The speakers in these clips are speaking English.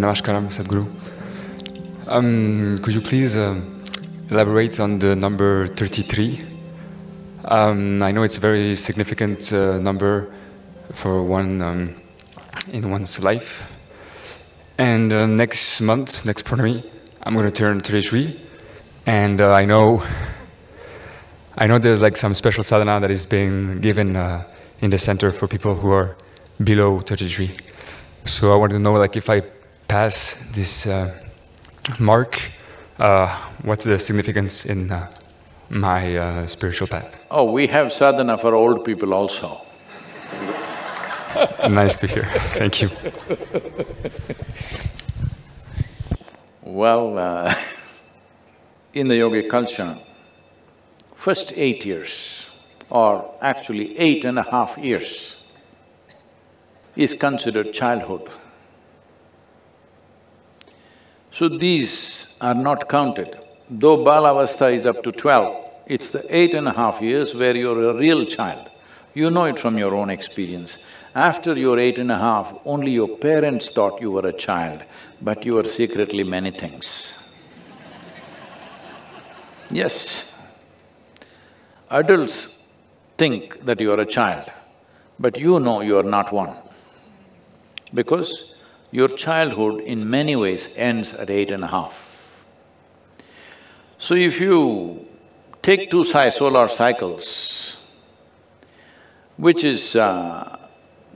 Namaskaram, Sadhguru. Could you please elaborate on the number 33? I know it's a very significant number for one in one's life. And next month, next Purnami, I'm going to turn 33. And I know there's like some special sadhana that is being given in the center for people who are below 33. So I want to know, like, if I pass this mark, what's the significance in my spiritual path? Oh, we have sadhana for old people also. Nice to hear. Thank you. Well, in the yogic culture, first 8 years, or actually 8.5 years, is considered childhood. So these are not counted. Though Balavastha is up to 12, it's the 8.5 years where you're a real child. You know it from your own experience. After your 8.5, only your parents thought you were a child, but you were secretly many things. Yes, adults think that you are a child, but you know you are not one. Because your childhood in many ways ends at 8.5. So if you take two solar cycles, which is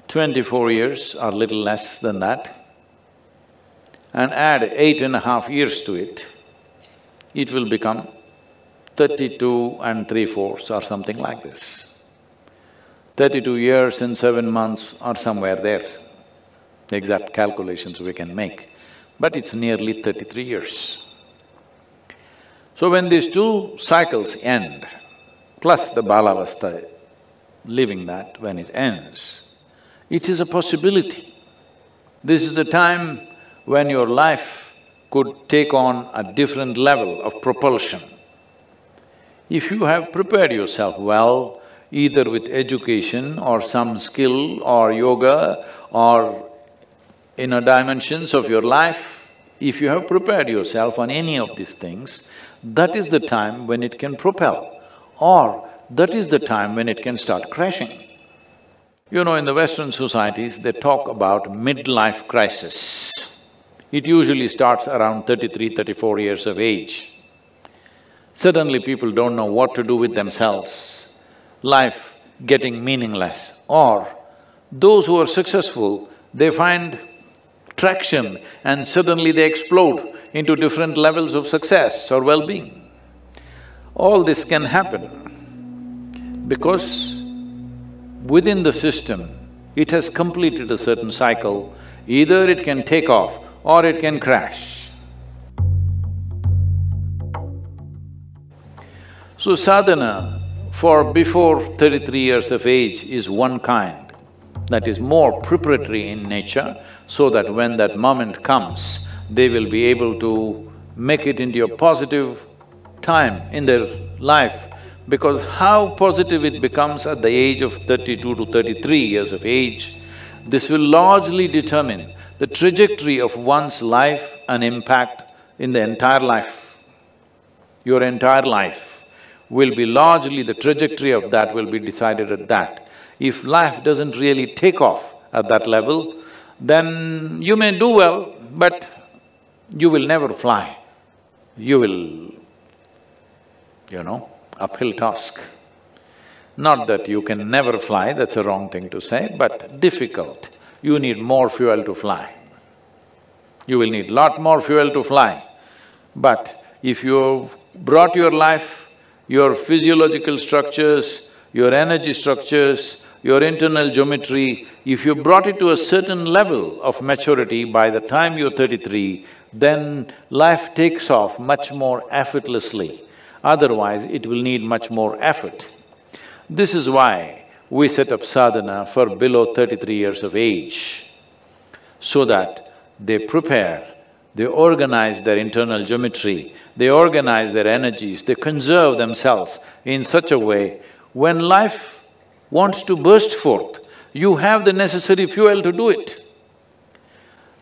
24 years or little less than that, and add 8.5 years to it, it will become 32 and 3/4 or something like this. 32 years and 7 months or somewhere there. The exact calculations we can make, but it's nearly 33 years. So when these two cycles end, plus the Balavastha, living that when it ends, it is a possibility. This is a time when your life could take on a different level of propulsion. If you have prepared yourself well, either with education or some skill or yoga or inner dimensions of your life, if you have prepared yourself on any of these things, that is the time when it can propel, or that is the time when it can start crashing. You know, in the Western societies, they talk about midlife crisis. It usually starts around 33, 34 years of age. Suddenly people don't know what to do with themselves, life getting meaningless. Or those who are successful, they find traction and suddenly they explode into different levels of success or well-being. All this can happen because within the system, it has completed a certain cycle. Either it can take off or it can crash. So sadhana for before 33 years of age is one kind, that is more preparatory in nature, so that when that moment comes, they will be able to make it into a positive time in their life. Because how positive it becomes at the age of 32 to 33 years of age, this will largely determine the trajectory of one's life and impact in the entire life. Your entire life will be largely, the trajectory of that will be decided at that. If life doesn't really take off at that level, then you may do well, but you will never fly. You will, uphill task. Not that you can never fly, that's a wrong thing to say, but difficult. You need more fuel to fly. You will need lot more fuel to fly. But if you've brought your life, your physiological structures, your energy structures, your internal geometry, if you brought it to a certain level of maturity by the time you're 33, then life takes off much more effortlessly. Otherwise, it will need much more effort. This is why we set up sadhana for below 33 years of age, so that they prepare, they organize their internal geometry, they organize their energies, they conserve themselves in such a way, when life wants to burst forth, you have the necessary fuel to do it.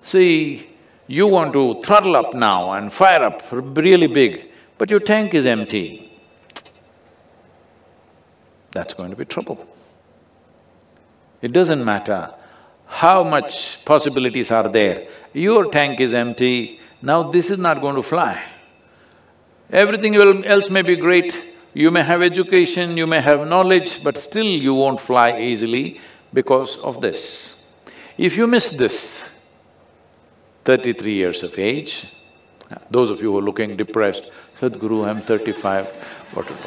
See, You want to throttle up now and fire up really big, but your tank is empty. That's going to be trouble. It doesn't matter how much possibilities are there, your tank is empty, now this is not going to fly. Everything else may be great, you may have education, you may have knowledge, but still you won't fly easily because of this. If you miss this, 33 years of age, those of you who are looking depressed, Sadhguru, I'm 35, what to do?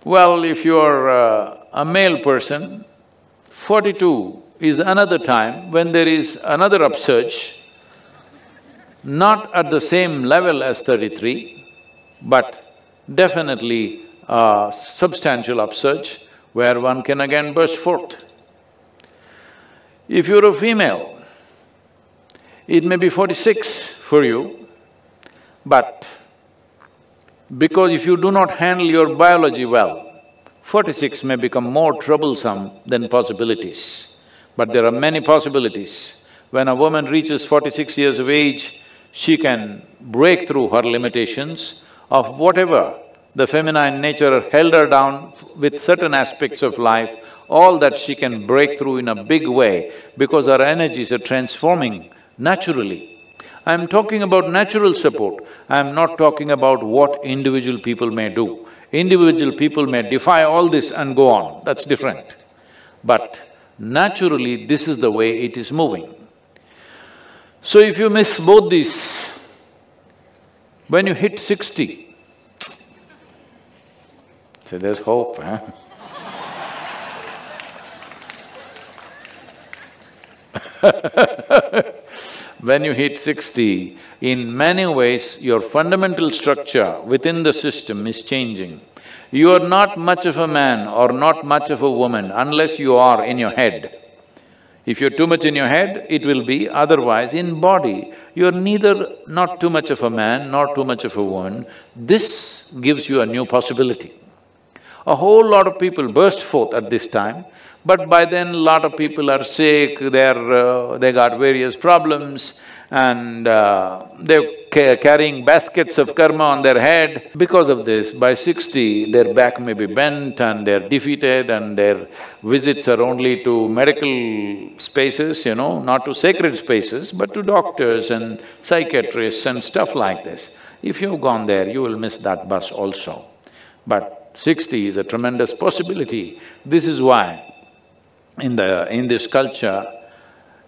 Well, if you're a male person, 42 is another time when there is another upsurge, not at the same level as 33, but definitely a substantial upsurge where one can again burst forth. If you're a female, it may be 46 for you, but because if you do not handle your biology well, 46 may become more troublesome than possibilities. But there are many possibilities. When a woman reaches 46 years of age, she can break through her limitations of whatever the feminine nature held her down with certain aspects of life, all that she can break through in a big way because her energies are transforming naturally. I'm talking about natural support, I'm not talking about what individual people may do. Individual people may defy all this and go on, that's different. But naturally, this is the way it is moving. So if you miss both these, when you hit 60, say there's hope, huh? When you hit 60, in many ways, your fundamental structure within the system is changing. You are not much of a man or not much of a woman unless you are in your head. If you're too much in your head, it will be, otherwise in body, you're neither not too much of a man nor too much of a woman. This gives you a new possibility. A whole lot of people burst forth at this time, but by then lot of people are sick, they got various problems and they're carrying baskets of karma on their head. Because of this, by 60, their back may be bent and they're defeated and their visits are only to medical spaces, not to sacred spaces, but to doctors and psychiatrists and stuff like this. If you've gone there, you will miss that bus also. But 60 is a tremendous possibility. This is why in this culture,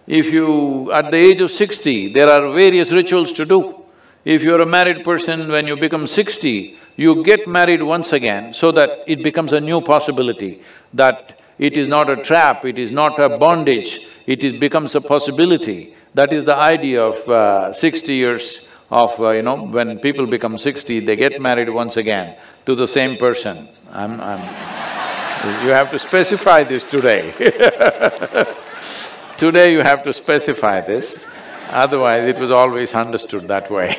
if you… at the age of 60, there are various rituals to do. If you're a married person, when you become 60, you get married once again so that it becomes a new possibility, that it is not a trap, it is not a bondage, becomes a possibility. That is the idea of 60 years of, when people become 60, they get married once again to the same person. You have to specify this today. Today you have to specify this, otherwise it was always understood that way.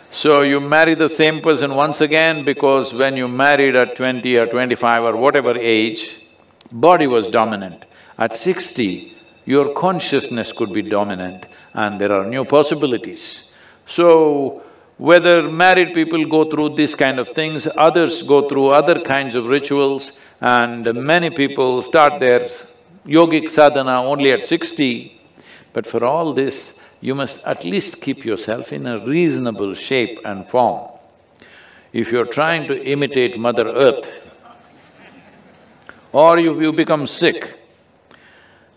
So you marry the same person once again because when you married at 20 or 25 or whatever age, body was dominant. At 60, your consciousness could be dominant and there are new possibilities. So, whether married people go through these kind of things, others go through other kinds of rituals, and many people start their yogic sadhana only at 60. But for all this, you must at least keep yourself in a reasonable shape and form. If you're trying to imitate Mother Earth, or if you become sick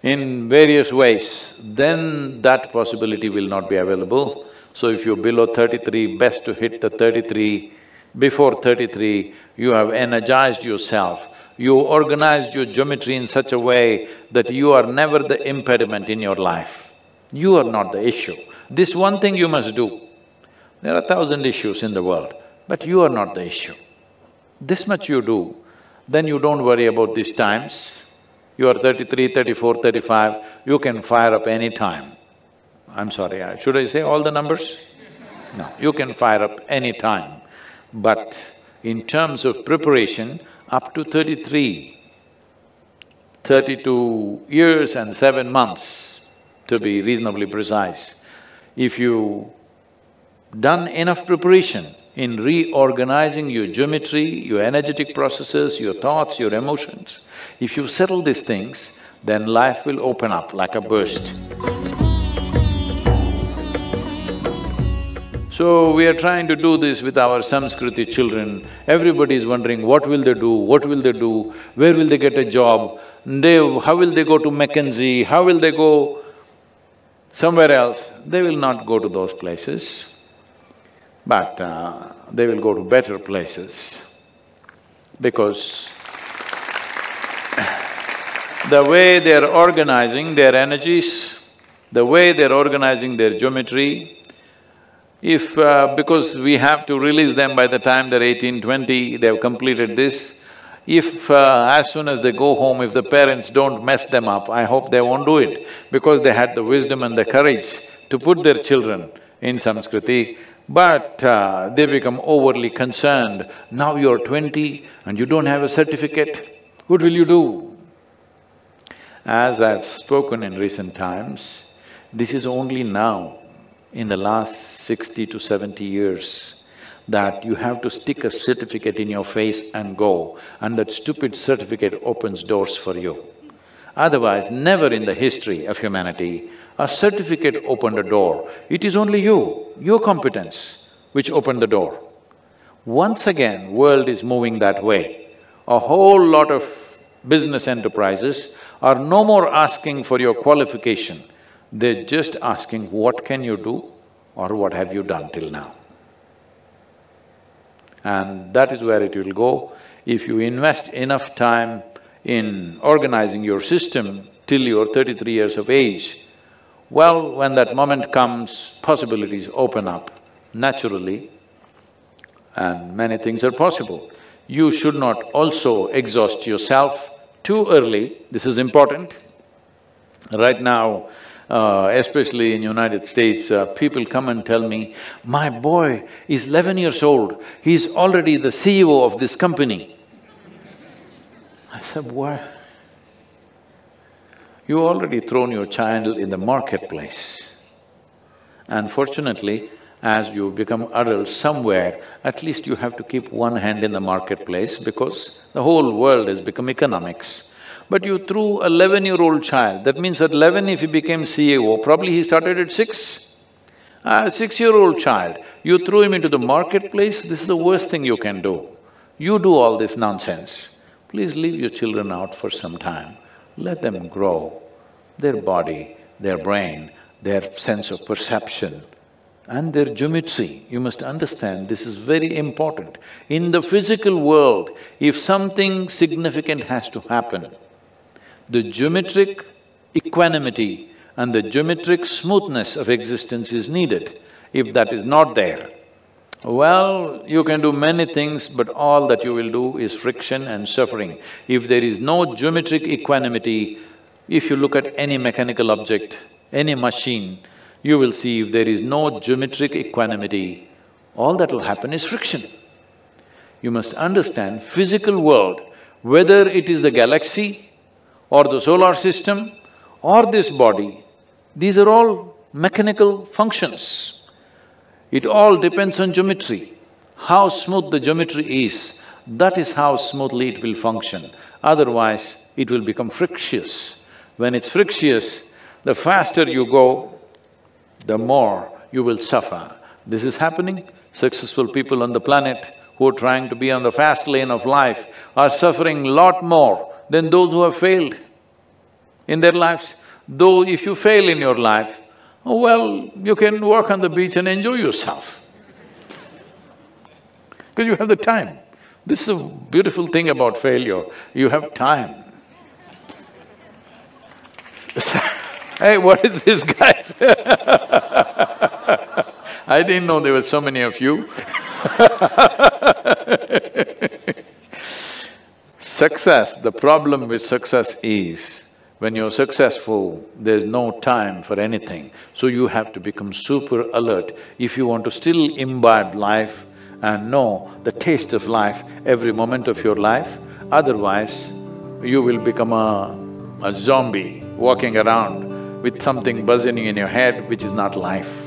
in various ways, then that possibility will not be available. So if you're below 33, best to hit the 33. Before 33, you have energized yourself, you organized your geometry in such a way that you are never the impediment in your life. You are not the issue. This one thing you must do. There are 1,000 issues in the world, but you are not the issue. This much you do, then you don't worry about these times. You are 33, 34, 35, you can fire up any time. I'm sorry, should I say all the numbers? No, you can fire up any time. But in terms of preparation, up to 33, 32 years and 7 months, to be reasonably precise. If you done enough preparation in reorganizing your geometry, your energetic processes, your thoughts, your emotions, if you settle these things, then life will open up like a burst. So, we are trying to do this with our Sanskriti children. Everybody is wondering, what will they do, what will they do, where will they get a job, how will they go to McKinsey, how will they go somewhere else? They will not go to those places, but they will go to better places, because the way they're organizing their energies, the way they're organizing their geometry, because we have to release them by the time they're 18, 20, they've completed this. As soon as they go home, if the parents don't mess them up, I hope they won't do it, because they had the wisdom and the courage to put their children in Sanskriti, but they become overly concerned. Now you're 20 and you don't have a certificate, what will you do? As I've spoken in recent times, this is only now, in the last 60 to 70 years, that you have to stick a certificate in your face and go, and that stupid certificate opens doors for you. Otherwise, never in the history of humanity, a certificate opened a door. It is only you, your competence, which opened the door. Once again, world is moving that way. A whole lot of business enterprises are no more asking for your qualification, they're just asking what can you do or what have you done till now. And that is where it will go. If you invest enough time in organizing your system till you're 33 years of age, well, when that moment comes, possibilities open up naturally and many things are possible. You should not also exhaust yourself too early, this is important. Right now, especially in United States, people come and tell me, my boy is 11 years old, he's already the CEO of this company. I said, why? You already thrown your child in the marketplace. Unfortunately, as you become adults somewhere, at least you have to keep one hand in the marketplace because the whole world has become economics. But you threw a 11-year-old child, that means at 11 if he became CEO, probably he started at 6. A 6-year-old child, you threw him into the marketplace, this is the worst thing you can do. You do all this nonsense. Please leave your children out for some time, let them grow, their body, their brain, their sense of perception and their geometry. You must understand, this is very important. In the physical world, if something significant has to happen, the geometric equanimity and the geometric smoothness of existence is needed. If that is not there, well, you can do many things, but all that you will do is friction and suffering. If there is no geometric equanimity, if you look at any mechanical object, any machine, you will see if there is no geometric equanimity, all that will happen is friction. You must understand, physical world, whether it is the galaxy or the solar system or this body, these are all mechanical functions. It all depends on geometry. How smooth the geometry is, that is how smoothly it will function. Otherwise, it will become frictious. When it's frictious, the faster you go, the more you will suffer. This is happening. Successful people on the planet who are trying to be on the fast lane of life are suffering lot more than those who have failed in their lives. Though if you fail in your life, oh well, you can walk on the beach and enjoy yourself because you have the time. This is a beautiful thing about failure, you have time. Hey, what is this, guys? I didn't know there were so many of you. Success, the problem with success is, when you're successful, there's no time for anything. So you have to become super alert if you want to still imbibe life and know the taste of life every moment of your life. Otherwise, you will become a a zombie walking around with something buzzing in your head which is not life.